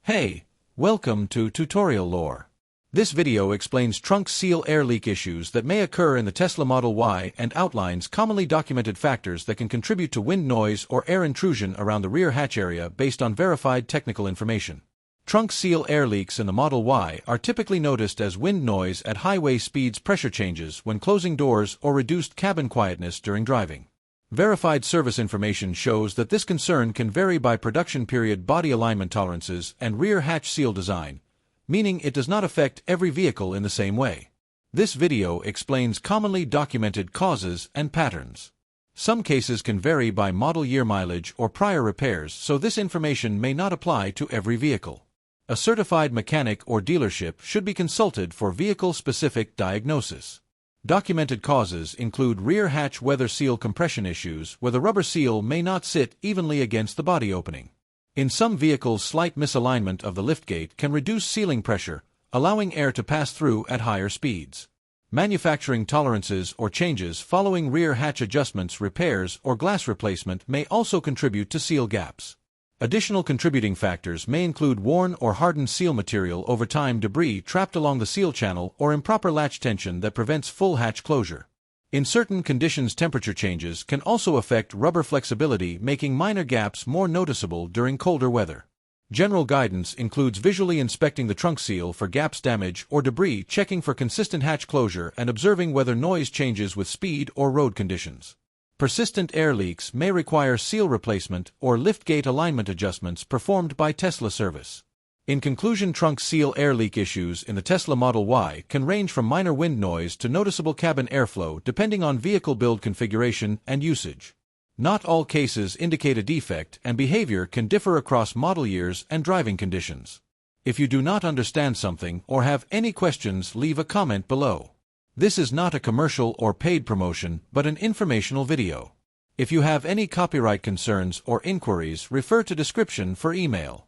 Hey, welcome to Tutorial Lore. This video explains trunk seal air leak issues that may occur in the Tesla Model Y and outlines commonly documented factors that can contribute to wind noise or air intrusion around the rear hatch area based on verified technical information. Trunk seal air leaks in the Model Y are typically noticed as wind noise at highway speeds, pressure changes when closing doors, or reduced cabin quietness during driving. Verified service information shows that this concern can vary by production period, body alignment tolerances, and rear hatch seal design, meaning it does not affect every vehicle in the same way. This video explains commonly documented causes and patterns. Some cases can vary by model year, mileage, or prior repairs, so this information may not apply to every vehicle. A certified mechanic or dealership should be consulted for vehicle-specific diagnosis. Documented causes include rear hatch weather seal compression issues where the rubber seal may not sit evenly against the body opening. In some vehicles, slight misalignment of the liftgate can reduce sealing pressure, allowing air to pass through at higher speeds. Manufacturing tolerances or changes following rear hatch adjustments, repairs, or glass replacement may also contribute to seal gaps. Additional contributing factors may include worn or hardened seal material over time, debris trapped along the seal channel, or improper latch tension that prevents full hatch closure. In certain conditions, temperature changes can also affect rubber flexibility, making minor gaps more noticeable during colder weather. General guidance includes visually inspecting the trunk seal for gaps, damage, or debris, checking for consistent hatch closure, and observing whether noise changes with speed or road conditions. Persistent air leaks may require seal replacement or liftgate alignment adjustments performed by Tesla service. In conclusion, trunk seal air leak issues in the Tesla Model Y can range from minor wind noise to noticeable cabin airflow depending on vehicle build configuration and usage. Not all cases indicate a defect, and behavior can differ across model years and driving conditions. If you do not understand something or have any questions, leave a comment below. This is not a commercial or paid promotion, but an informational video. If you have any copyright concerns or inquiries, refer to description for email.